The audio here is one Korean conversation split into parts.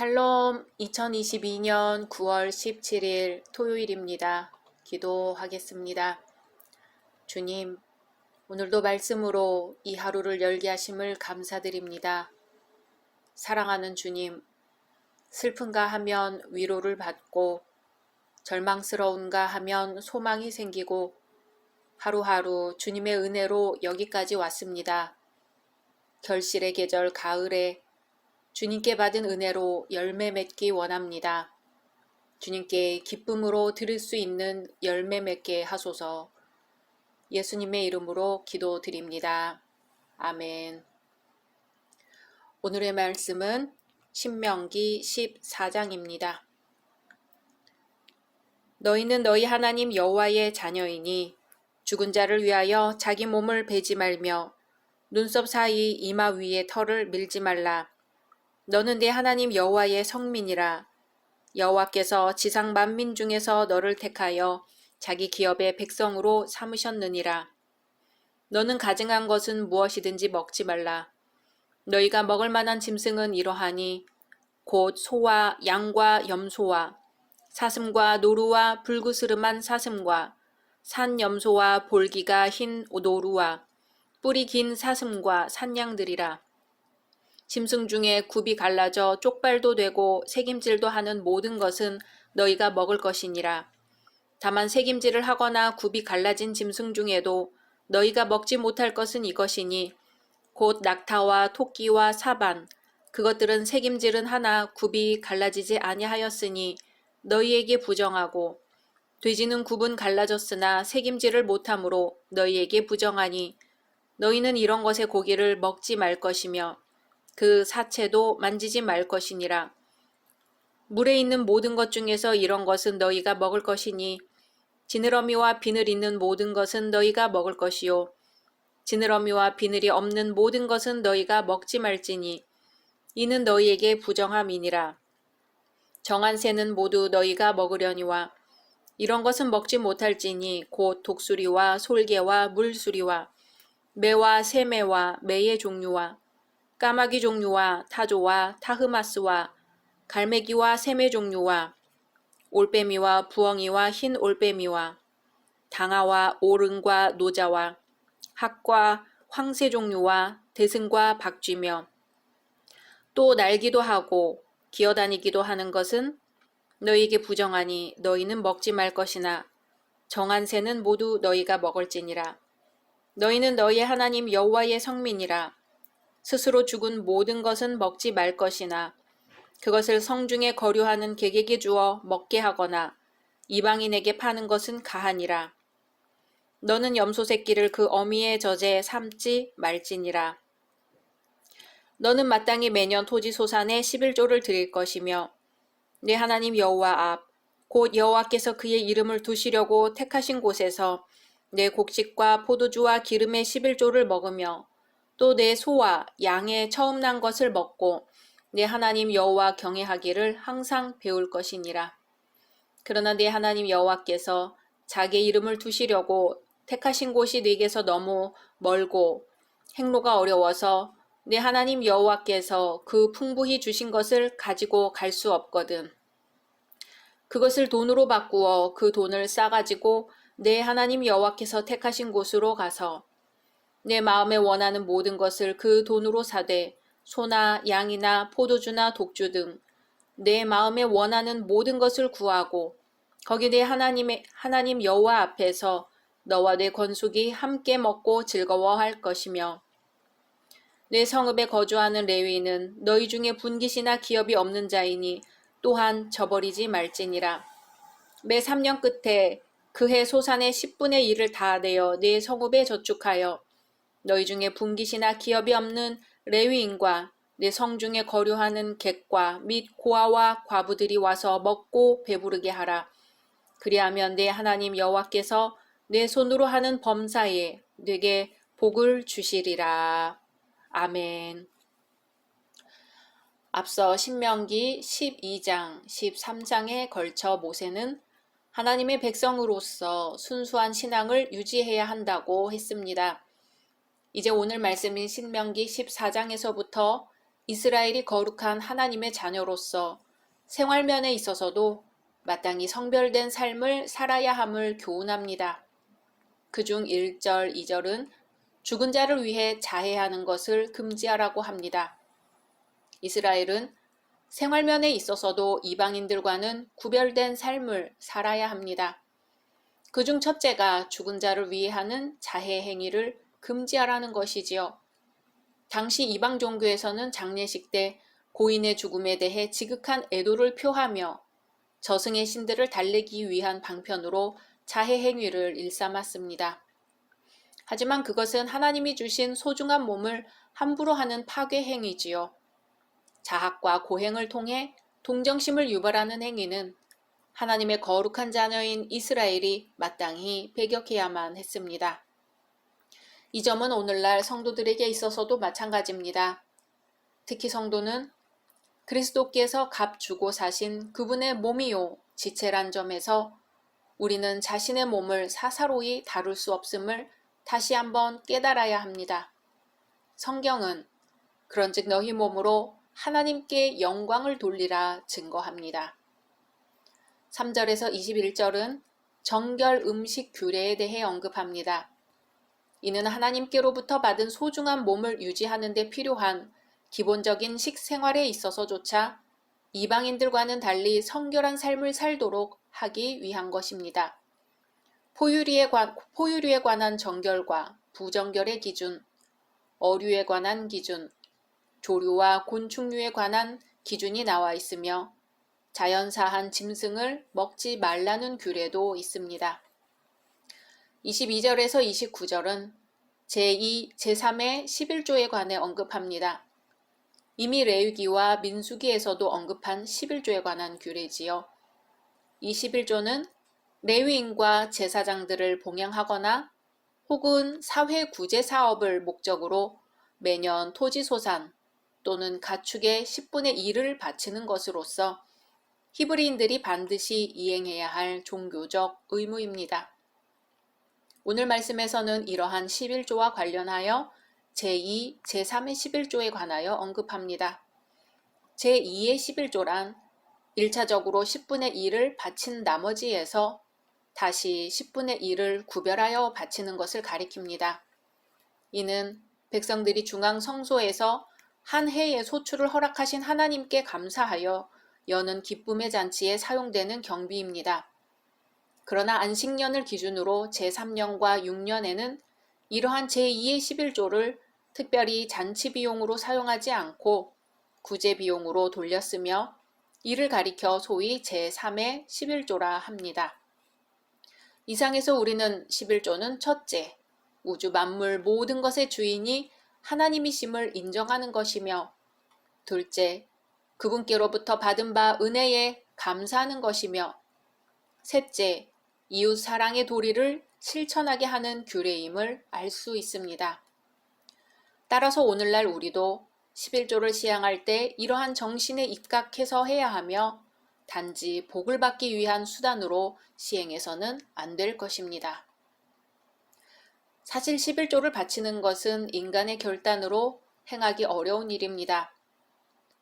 샬롬 2022년 9월 17일 토요일입니다. 기도하겠습니다. 주님, 오늘도 말씀으로 이 하루를 열게 하심을 감사드립니다. 사랑하는 주님, 슬픈가 하면 위로를 받고 절망스러운가 하면 소망이 생기고 하루하루 주님의 은혜로 여기까지 왔습니다. 결실의 계절 가을에 주님께 받은 은혜로 열매 맺기 원합니다. 주님께 기쁨으로 드릴 수 있는 열매 맺게 하소서. 예수님의 이름으로 기도드립니다. 아멘. 오늘의 말씀은 신명기 14장입니다. 너희는 너희 하나님 여호와의 자녀이니 죽은 자를 위하여 자기 몸을 베지 말며 눈썹 사이 이마 위에 털을 밀지 말라. 너는 네 하나님 여호와의 성민이라. 여호와께서 지상 만민 중에서 너를 택하여 자기 기업의 백성으로 삼으셨느니라. 너는 가증한 것은 무엇이든지 먹지 말라. 너희가 먹을 만한 짐승은 이러하니 곧 소와 양과 염소와 사슴과 노루와 불구스름한 사슴과 산 염소와 볼기가 흰 노루와 뿔이 긴 사슴과 산양들이라. 짐승 중에 굽이 갈라져 쪽발도 되고 새김질도 하는 모든 것은 너희가 먹을 것이니라. 다만 새김질을 하거나 굽이 갈라진 짐승 중에도 너희가 먹지 못할 것은 이것이니 곧 낙타와 토끼와 사반, 그것들은 새김질은 하나 굽이 갈라지지 아니하였으니 너희에게 부정하고, 돼지는 굽은 갈라졌으나 새김질을 못하므로 너희에게 부정하니 너희는 이런 것의 고기를 먹지 말 것이며 그 사체도 만지지 말 것이니라. 물에 있는 모든 것 중에서 이런 것은 너희가 먹을 것이니 지느러미와 비늘 있는 모든 것은 너희가 먹을 것이요 지느러미와 비늘이 없는 모든 것은 너희가 먹지 말지니 이는 너희에게 부정함이니라. 정한 새는 모두 너희가 먹으려니와 이런 것은 먹지 못할지니 곧 독수리와 솔개와 물수리와 매와 새매와 매의 종류와 까마귀 종류와 타조와 타흐마스와 갈매기와 새매 종류와 올빼미와 부엉이와 흰 올빼미와 당아와 오른과 노자와 학과 황새 종류와 대승과 박쥐며 또 날기도 하고 기어다니기도 하는 것은 너희에게 부정하니 너희는 먹지 말 것이나 정한 새는 모두 너희가 먹을지니라. 너희는 너희의 하나님 여호와의 성민이라. 스스로 죽은 모든 것은 먹지 말 것이나 그것을 성중에 거류하는 객에게 주어 먹게 하거나 이방인에게 파는 것은 가하니라. 너는 염소 새끼를 그 어미의 젖에 삶지 말지니라. 너는 마땅히 매년 토지 소산의 11조를 드릴 것이며 내 하나님 여호와 앞 곧 여호와께서 그의 이름을 두시려고 택하신 곳에서 내 곡식과 포도주와 기름의 11조를 먹으며 또 내 소와 양의 처음 난 것을 먹고 내 하나님 여호와 경외하기를 항상 배울 것이니라. 그러나 내 하나님 여호와께서 자기의 이름을 두시려고 택하신 곳이 네게서 너무 멀고 행로가 어려워서 내 하나님 여호와께서 그 풍부히 주신 것을 가지고 갈 수 없거든. 그것을 돈으로 바꾸어 그 돈을 싸가지고 내 하나님 여호와께서 택하신 곳으로 가서 내 마음에 원하는 모든 것을 그 돈으로 사되 소나 양이나 포도주나 독주 등 내 마음에 원하는 모든 것을 구하고 거기 내 하나님 여호와 앞에서 너와 내 건숙이 함께 먹고 즐거워할 것이며 내 성읍에 거주하는 레위인은 너희 중에 분깃이나 기업이 없는 자이니 또한 저버리지 말지니라. 매 3년 끝에 그해 소산의 10분의 1을 다 내어 내 성읍에 저축하여 너희 중에 분깃이나 기업이 없는 레위인과 내 성중에 거류하는 객과 및 고아와 과부들이 와서 먹고 배부르게 하라. 그리하면 내 하나님 여호와께서 내 손으로 하는 범사에 네게 복을 주시리라. 아멘. 앞서 신명기 12장, 13장에 걸쳐 모세는 하나님의 백성으로서 순수한 신앙을 유지해야 한다고 했습니다. 이제 오늘 말씀인 신명기 14장에서부터 이스라엘이 거룩한 하나님의 자녀로서 생활면에 있어서도 마땅히 성별된 삶을 살아야 함을 교훈합니다. 그중 1절, 2절은 죽은 자를 위해 자해하는 것을 금지하라고 합니다. 이스라엘은 생활면에 있어서도 이방인들과는 구별된 삶을 살아야 합니다. 그중 첫째가 죽은 자를 위해 하는 자해 행위를 금지하라는 것이지요. 당시 이방 종교에서는 장례식 때 고인의 죽음에 대해 지극한 애도를 표하며 저승의 신들을 달래기 위한 방편으로 자해 행위를 일삼았습니다. 하지만 그것은 하나님이 주신 소중한 몸을 함부로 하는 파괴 행위지요. 자학과 고행을 통해 동정심을 유발하는 행위는 하나님의 거룩한 자녀인 이스라엘이 마땅히 배격해야만 했습니다. 이 점은 오늘날 성도들에게 있어서도 마찬가지입니다. 특히 성도는 그리스도께서 값 주고 사신 그분의 몸이요 지체란 점에서 우리는 자신의 몸을 사사로이 다룰 수 없음을 다시 한번 깨달아야 합니다. 성경은 그런즉 너희 몸으로 하나님께 영광을 돌리라 증거합니다. 3절에서 21절은 정결 음식 규례에 대해 언급합니다. 이는 하나님께로부터 받은 소중한 몸을 유지하는 데 필요한 기본적인 식생활에 있어서조차 이방인들과는 달리 성결한 삶을 살도록 하기 위한 것입니다. 포유류에 관한 정결과 부정결의 기준, 어류에 관한 기준, 조류와 곤충류에 관한 기준이 나와 있으며 자연사한 짐승을 먹지 말라는 규례도 있습니다. 22절에서 29절은 제2, 제3의 11조에 관해 언급합니다. 이미 레위기와 민수기에서도 언급한 11조에 관한 규례지요. 이 11조는 레위인과 제사장들을 봉양하거나 혹은 사회 구제 사업을 목적으로 매년 토지 소산 또는 가축의 10분의 1을 바치는 것으로서 히브리인들이 반드시 이행해야 할 종교적 의무입니다. 오늘 말씀에서는 이러한 11조와 관련하여 제2, 제3의 11조에 관하여 언급합니다. 제2의 11조란 1차적으로 10분의 1을 바친 나머지에서 다시 10분의 1을 구별하여 바치는 것을 가리킵니다. 이는 백성들이 중앙 성소에서 한 해의 소출을 허락하신 하나님께 감사하여 여는 기쁨의 잔치에 사용되는 경비입니다. 그러나 안식년을 기준으로 제3년과 6년에는 이러한 제2의 11조를 특별히 잔치 비용으로 사용하지 않고 구제 비용으로 돌렸으며 이를 가리켜 소위 제3의 11조라 합니다. 이상에서 우리는 11조는 첫째, 우주 만물 모든 것의 주인이 하나님이심을 인정하는 것이며 둘째, 그분께로부터 받은 바 은혜에 감사하는 것이며 셋째, 이웃 사랑의 도리를 실천하게 하는 규례임을 알 수 있습니다. 따라서 오늘날 우리도 11조를 시행할 때 이러한 정신에 입각해서 해야 하며 단지 복을 받기 위한 수단으로 시행해서는 안 될 것입니다. 사실 11조를 바치는 것은 인간의 결단으로 행하기 어려운 일입니다.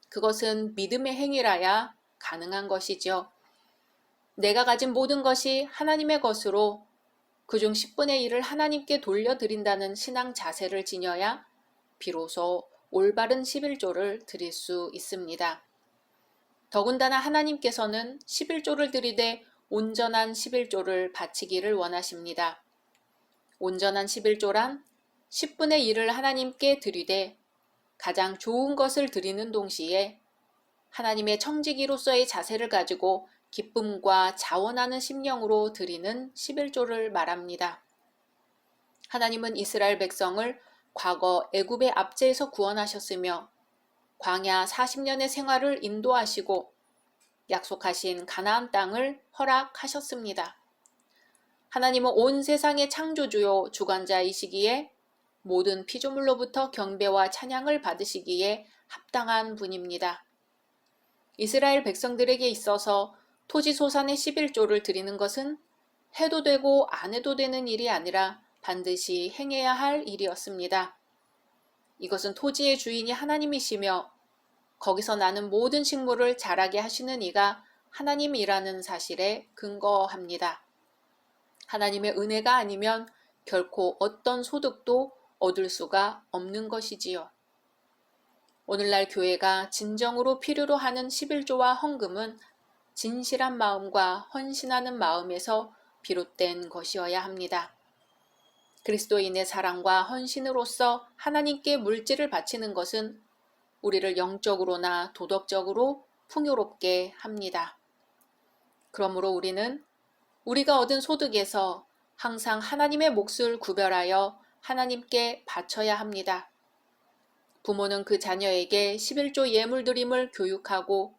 그것은 믿음의 행위라야 가능한 것이죠. 내가 가진 모든 것이 하나님의 것으로 그중 10분의 1을 하나님께 돌려드린다는 신앙 자세를 지녀야 비로소 올바른 11조를 드릴 수 있습니다. 더군다나 하나님께서는 11조를 드리되 온전한 11조를 바치기를 원하십니다. 온전한 11조란 10분의 1을 하나님께 드리되 가장 좋은 것을 드리는 동시에 하나님의 청지기로서의 자세를 가지고 기쁨과 자원하는 심령으로 드리는 11조를 말합니다. 하나님은 이스라엘 백성을 과거 애굽의 압제에서 구원하셨으며 광야 40년의 생활을 인도하시고 약속하신 가나안 땅을 허락하셨습니다. 하나님은 온 세상의 창조주요 주관자이시기에 모든 피조물로부터 경배와 찬양을 받으시기에 합당한 분입니다. 이스라엘 백성들에게 있어서 토지 소산의 11조를 드리는 것은 해도 되고 안 해도 되는 일이 아니라 반드시 행해야 할 일이었습니다. 이것은 토지의 주인이 하나님이시며 거기서 나는 모든 식물을 자라게 하시는 이가 하나님이라는 사실에 근거합니다. 하나님의 은혜가 아니면 결코 어떤 소득도 얻을 수가 없는 것이지요. 오늘날 교회가 진정으로 필요로 하는 11조와 헌금은 진실한 마음과 헌신하는 마음에서 비롯된 것이어야 합니다. 그리스도인의 사랑과 헌신으로서 하나님께 물질을 바치는 것은 우리를 영적으로나 도덕적으로 풍요롭게 합니다. 그러므로 우리는 우리가 얻은 소득에서 항상 하나님의 몫을 구별하여 하나님께 바쳐야 합니다. 부모는 그 자녀에게 11조 예물 드림을 교육하고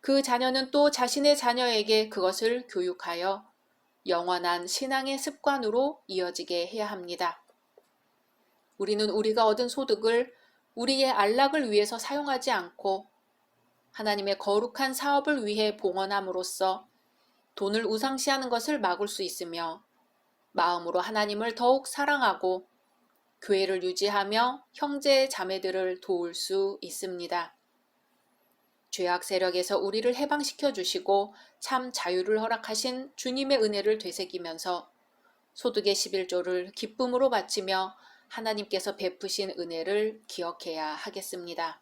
그 자녀는 또 자신의 자녀에게 그것을 교육하여 영원한 신앙의 습관으로 이어지게 해야 합니다. 우리는 우리가 얻은 소득을 우리의 안락을 위해서 사용하지 않고 하나님의 거룩한 사업을 위해 봉헌함으로써 돈을 우상시하는 것을 막을 수 있으며 마음으로 하나님을 더욱 사랑하고 교회를 유지하며 형제 자매들을 도울 수 있습니다. 죄악 세력에서 우리를 해방시켜 주시고 참 자유를 허락하신 주님의 은혜를 되새기면서 소득의 11조를 기쁨으로 바치며 하나님께서 베푸신 은혜를 기억해야 하겠습니다.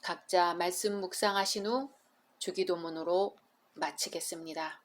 각자 말씀 묵상하신 후 주기도문으로 마치겠습니다.